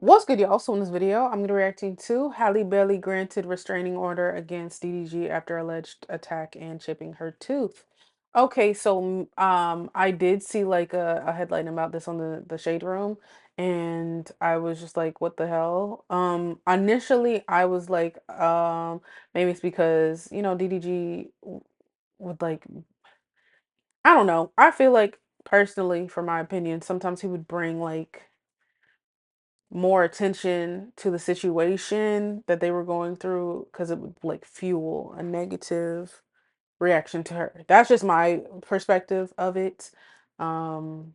What's good, y'all? So in this video, I'm gonna be reacting to Halle Bailey granted restraining order against DDG after alleged attack and chipping her tooth. Okay, so I did see like a headline about this on the Shade Room, and I was just like, what the hell? Initially I was like, maybe it's because DDG would like, I don't know. I feel like personally, for my opinion, sometimes he would bring like more attention to the situation that they were going through because it would like fuel a negative reaction to her. That's just my perspective of it. Um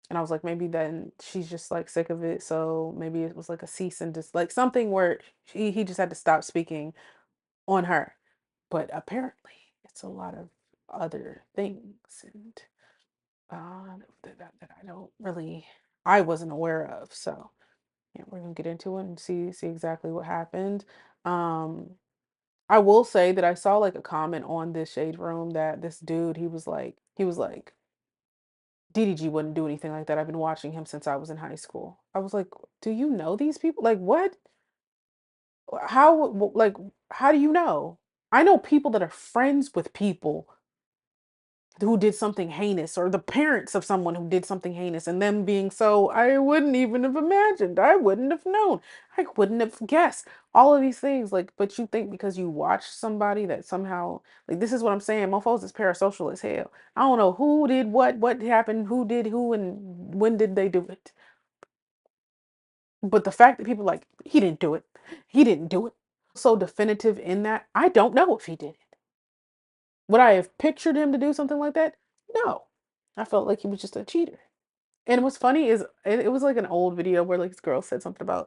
and I was like, maybe then she's just like sick of it. So maybe it was like a cease and just like something where he just had to stop speaking on her. But apparently it's a lot of other things and that I don't really I wasn't aware of. So yeah, we're gonna get into it and see exactly what happened. Um, I will say that I saw like a comment on this Shade Room that this dude he was like DDG wouldn't do anything like that. I've been watching him since I was in high school. I was like, do you know these people? Like what? Like how do you know? I know people that are friends with people who did something heinous, or the parents of someone who did something heinous, and them being so, I wouldn't even have imagined, I wouldn't have known, I wouldn't have guessed all of these things. Like, but you think because you watch somebody that somehow, like, this is what I'm saying, mofos is parasocial as hell. I don't know who did what happened, who did who, and when did they do it. But the fact that people like, he didn't do it, he didn't do it, so definitive in that, I don't know if he did it. Would I have pictured him to do something like that? No. I felt like he was just a cheater. And what's funny is it was like an old video where like this girl said something about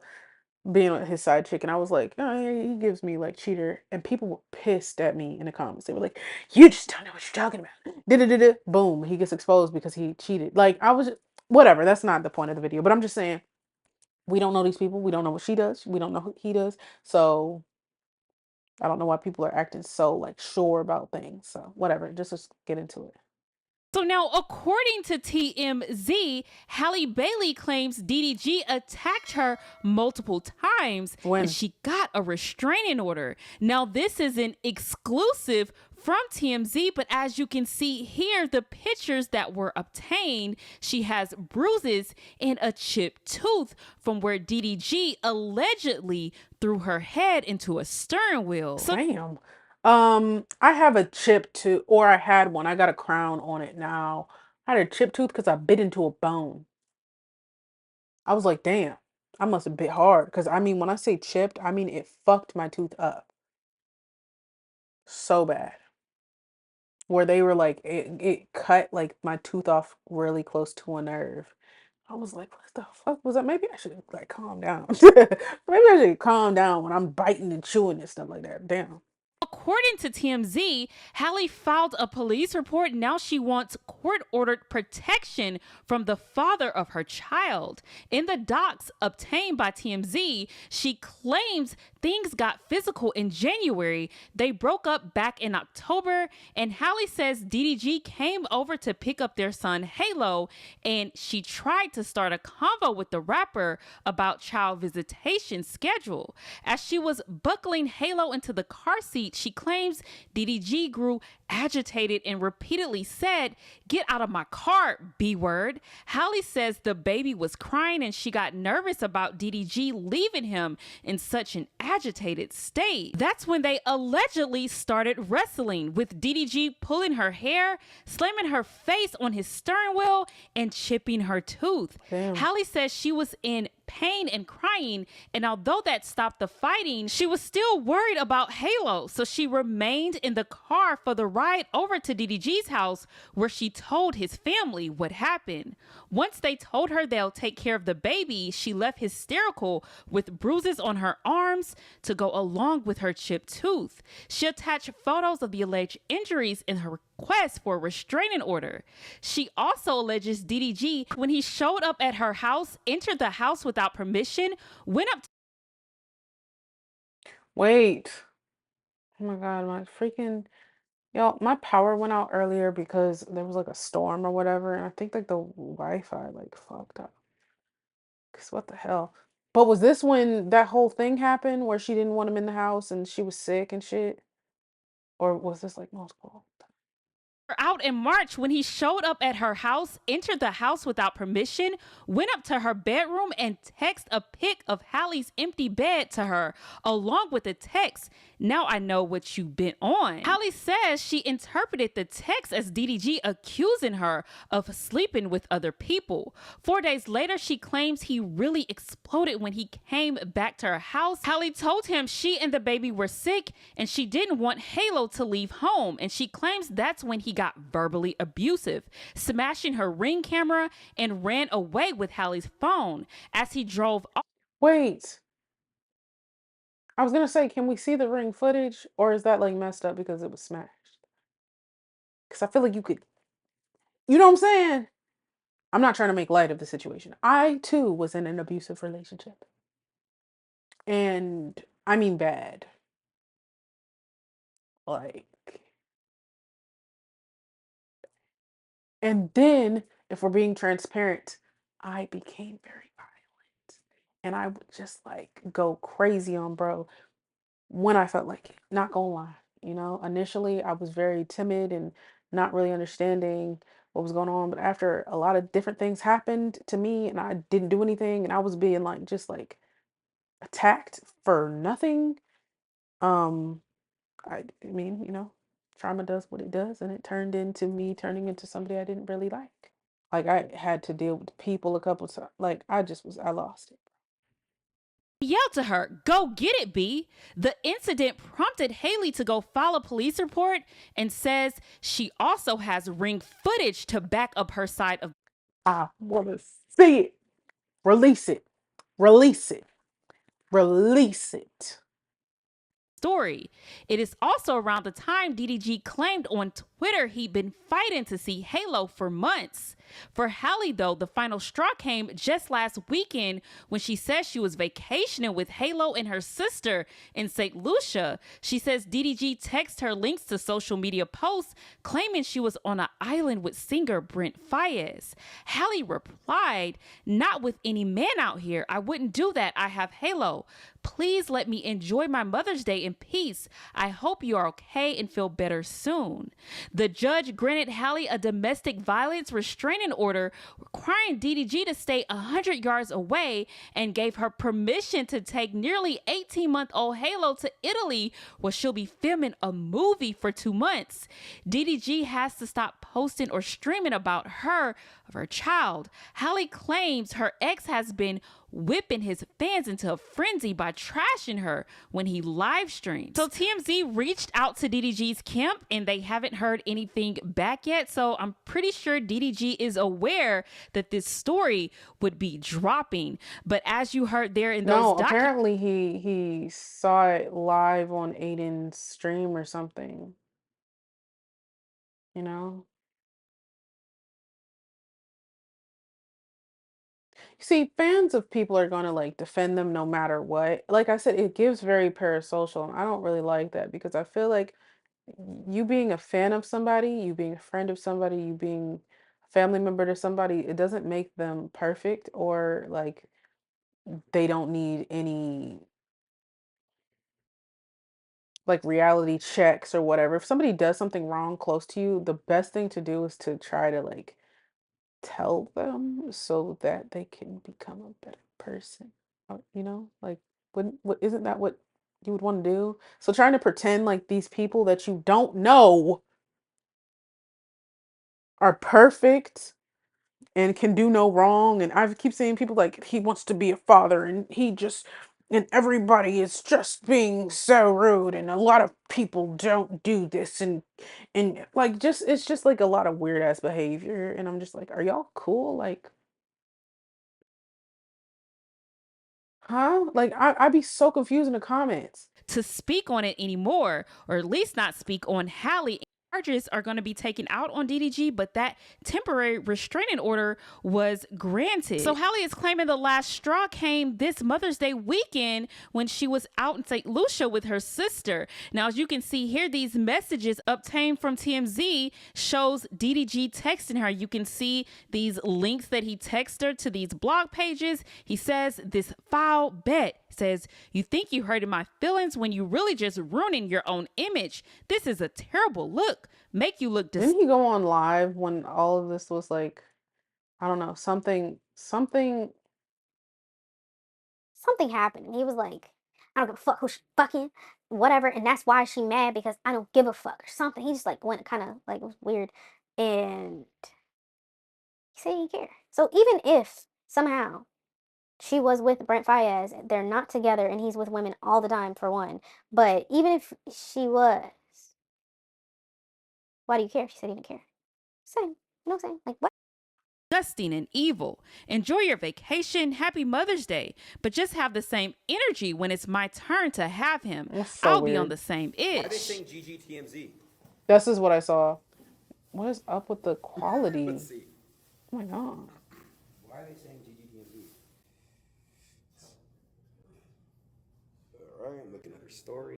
being on his side chick, and I was like, oh, yeah, he gives me like cheater, and people were pissed at me in the comments. They were like, you just don't know what you're talking about. Da-da-da-da. Boom, he gets exposed because he cheated. Like I was whatever. That's not the point of the video, but I'm just saying we don't know these people. We don't know what she does. We don't know what he does. So I don't know why people are acting so like sure about things. So whatever. Just let's get into it. So now, according to TMZ, Halle Bailey claims DDG attacked her multiple times and When she got a restraining order. Now, this is an exclusive from TMZ, but as you can see here, the pictures that were obtained, she has bruises and a chipped tooth from where DDG allegedly threw her head into a steering wheel. So damn. I have a chip tooth, or I had one. I got a crown on it now. I had a chipped tooth because I bit into a bone. I was like, damn, I must have bit hard. Because I mean, when I say chipped, I mean it fucked my tooth up so bad. Where they were like, it cut like my tooth off really close to a nerve. I was like, what the fuck was that? Maybe I should like calm down. Maybe I should calm down when I'm biting and chewing and stuff like that. Damn. according to TMZ, Halle filed a police report. Now she wants court ordered protection from the father of her child. In the docs obtained by TMZ, she claims things got physical in January. They broke up back in October, and Halle says DDG came over to pick up their son Halo, and she tried to start a convo with the rapper about child visitation schedule. As she was buckling Halo into the car seat, she claims DDG grew agitated and repeatedly said, "Get out of my car, B word." Halle says the baby was crying and she got nervous about DDG leaving him in such an agitated state. That's when they allegedly started wrestling, with DDG pulling her hair, slamming her face on his steering wheel, and chipping her tooth. Damn. Halle says she was in pain and crying, and although that stopped the fighting, she was still worried about Halo, so she remained in the car for the ride over to DDG's house, where she told his family what happened. Once they told her they'll take care of the baby, she left hysterical with bruises on her arms to go along with her chipped tooth. She attached photos of the alleged injuries in her request for a restraining order. She also alleges DDG, when he showed up at her house, entered the house without permission, went up Wait. Oh my God, my freaking y'all, my power went out earlier because there was like a storm or whatever, and I think like the Wi-Fi like fucked up. Cause what the hell? But was this when that whole thing happened where she didn't want him in the house and she was sick and shit? Or was this like multiple? Out in March when he showed up at her house, entered the house without permission, went up to her bedroom and texted a pic of Halle's empty bed to her, along with the text, "Now I know what you've been on." Halle says she interpreted the text as DDG accusing her of sleeping with other people. 4 days later, she claims he really exploded when he came back to her house. Halle told him she and the baby were sick and she didn't want Halo to leave home, and she claims that's when he got verbally abusive, smashing her Ring camera and ran away with Halle's phone as he drove off. Wait, I was gonna say, can we see the Ring footage, or is that like messed up because it was smashed? Because I feel like you could, you know what I'm saying? I'm not trying to make light of the situation. I too was in an abusive relationship, and I mean bad. Like, and then if we're being transparent, I became very violent, and I would just like go crazy on bro when I felt like it. Not gonna lie, initially I was very timid and not really understanding what was going on. But after a lot of different things happened to me and I didn't do anything and I was being like just like attacked for nothing. Um, I mean, trauma does what it does, and it turned into me turning into somebody I didn't really like. Like I had to deal with people a couple times. Like I lost it. Yelled to her, "Go get it, B." The incident prompted Halle to go file a police report and says she also has Ring footage to back up her side of I want to see it. Release it. Release it. Release it. story. It is also around the time DDG claimed on Twitter he'd been fighting to see Halo for months. For Halle, though, the final straw came just last weekend when she says she was vacationing with Halo and her sister in St. Lucia. She says DDG texted her links to social media posts claiming she was on an island with singer Brent Faiyaz. Halle replied, "Not with any man out here. I wouldn't do that. I have Halo. Please let me enjoy my Mother's Day in peace. I hope you are okay and feel better soon." The judge granted Halle a domestic violence restraining order requiring DDG to stay 100 yards away and gave her permission to take nearly 18-month-old Halo to Italy where she'll be filming a movie for 2 months. DDG has to stop posting or streaming about her of her child. Halle claims her ex has been whipping his fans into a frenzy by trashing her when he live streams. So TMZ reached out to DDG's camp and they haven't heard anything back yet. So I'm pretty sure DDG is aware that this story would be dropping. But as you heard there in No, those apparently he saw it live on Aiden's stream or something, you know? See, fans of people are gonna like defend them no matter what. Like I said, it gives very parasocial, and I don't really like that because I feel like you being a fan of somebody, you being a friend of somebody, you being a family member to somebody, it doesn't make them perfect or like they don't need any like reality checks or whatever. If somebody does something wrong close to you, the best thing to do is to try to like tell them so that they can become a better person. Like wouldn't what isn't that what you would want to do? So trying to pretend like these people that you don't know are perfect and can do no wrong. And I keep seeing people like he wants to be a father and he just and everybody is just being so rude and a lot of people don't do this and like just it's just like a lot of weird ass behavior and I'm just like are y'all cool like huh like I'd be so confused in the comments. to speak on it anymore, or at least not speak on Halle charges are going to be taken out on DDG, but that temporary restraining order was granted. So Halle is claiming the last straw came this Mother's Day weekend when she was out in St. Lucia with her sister. Now, as you can see here, these messages obtained from TMZ shows DDG texting her. You can see these links that he texted her to these blog pages. He says this foul bet. Says, you think you hurting my feelings when you really just ruining your own image. This is a terrible look. Make you look Didn't he go on live when all of this was like, I don't know, something happened. And he was like, I don't give a fuck who she fucking, whatever. And that's why she mad because I don't give a fuck or something. He just like went kind of like, it was weird. And he said he didn't care. So even if somehow she was with Brent Fayez, they're not together and he's with women all the time for one. But even if she was, why do you care? She said he didn't care. Same. You know what I'm saying? Like, what? disgusting and evil. Enjoy your vacation. Happy Mother's Day. But just have the same energy when it's my turn to have him. That's so I'll be on weird. the same Why are they itch. saying GGTMZ? This is what I saw. What is up with the quality? Let's see. Oh my god. Why are they saying GGTMZ? Alright, I'm looking at her story.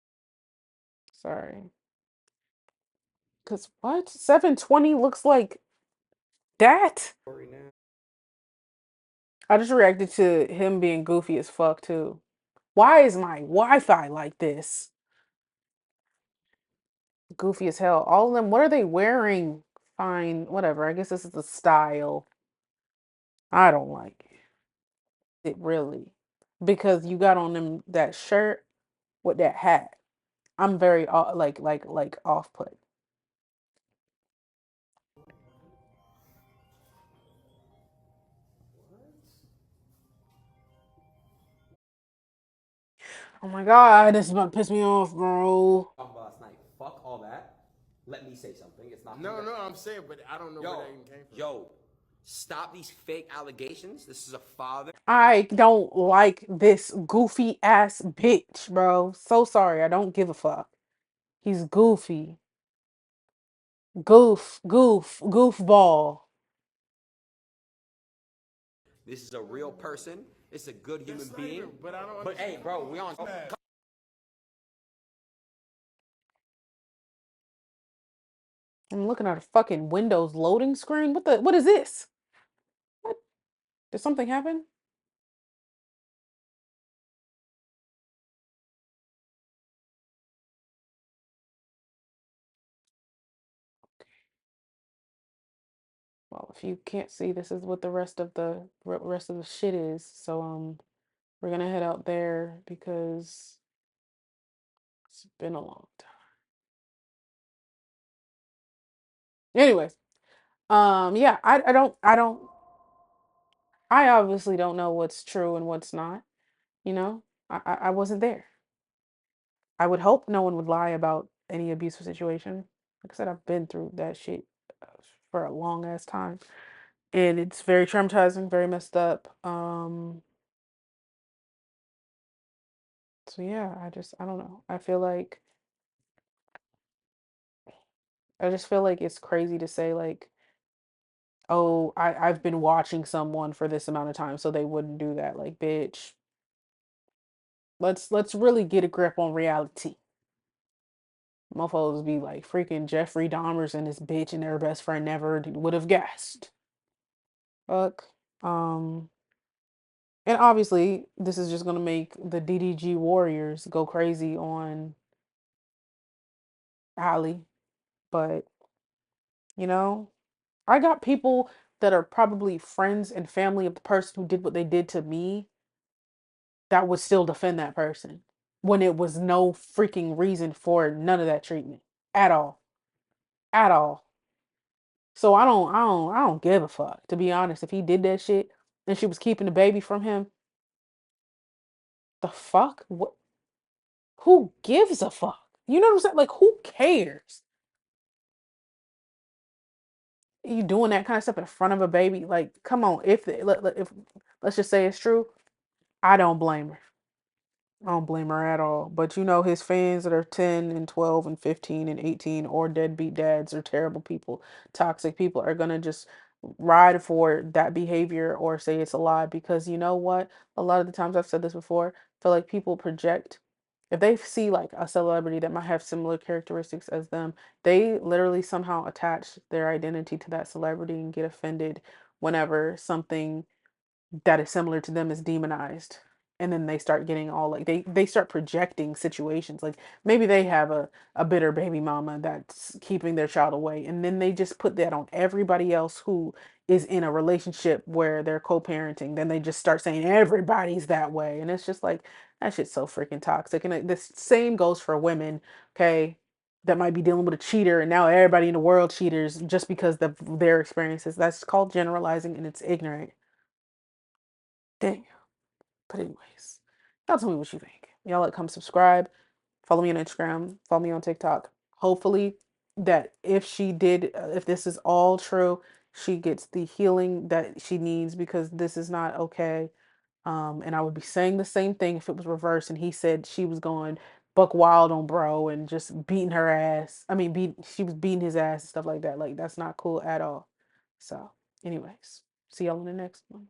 Sorry. Cause what? 720 looks like that? I just reacted to him being goofy as fuck too. Why is my Wi-Fi like this? Goofy as hell. All of them, what are they wearing? Fine, whatever. I guess this is the style. I don't like it really. Because you got on them that shirt with that hat. I'm very like off put. Oh my god, this is about to piss me off, bro. Last night. Fuck all that. Let me say something. It's not. No, I'm saying, but I don't know where that even came from. Yo, stop these fake allegations. This is a father. I don't like this goofy ass bitch, bro. So sorry. I don't give a fuck. He's goofy. Goofball. This is a real person. It's a good human being. But I don't. But hey, bro, we on. I'm looking at a fucking Windows loading screen. What is this? What? Did something happen? Well, if you can't see, this is what the rest of the shit is. So we're gonna head out there because it's been a long time. Anyways, yeah, I obviously don't know what's true and what's not. You know, I wasn't there. I would hope no one would lie about any abusive situation. Like I said, I've been through that shit for a long ass time, and it's very traumatizing, very messed up. So yeah, I don't know. I just feel like it's crazy to say like, oh, I've been watching someone for this amount of time, so they wouldn't do that. Like, bitch, let's really get a grip on reality. Mofos be like freaking Jeffrey Dahmer's and his bitch and their best friend never would have guessed. Fuck. Um, and obviously this is just gonna make the DDG warriors go crazy on Halle, but you know, I got people that are probably friends and family of the person who did what they did to me that would still defend that person when it was no freaking reason for none of that treatment at all. At all. So I don't give a fuck, to be honest. If he did that shit and she was keeping the baby from him, the fuck? What, who gives a fuck? You know what I'm saying? Like, who cares? You doing that kind of stuff in front of a baby? Like, come on. If let's just say it's true, I don't blame her. I don't blame her at all. But you know, his fans that are 10 and 12 and 15 and 18 or deadbeat dads or terrible people, toxic people are going to just ride for that behavior or say it's a lie because you know what? A lot of the times I've said this before, I feel like people project if they see like a celebrity that might have similar characteristics as them, they literally somehow attach their identity to that celebrity and get offended whenever something that is similar to them is demonized, and then they start getting all like they start projecting situations like maybe they have a bitter baby mama that's keeping their child away, and then they just put that on everybody else who is in a relationship where they're co-parenting. Then they just start saying everybody's that way, and it's just like that shit's so freaking toxic. And the same goes for women, okay, that might be dealing with a cheater, and now everybody in the world cheaters just because of their experiences. That's called generalizing, and it's ignorant. Dang. But anyways, y'all tell me what you think. Y'all like, come subscribe, follow me on Instagram, follow me on TikTok. Hopefully that if she did, if this is all true, she gets the healing that she needs because this is not okay. And I would be saying the same thing if it was reversed and he said she was going buck wild on bro and just beating her ass. I mean, she was beating his ass and stuff like that. Like that's not cool at all. So, anyways, see y'all in the next one.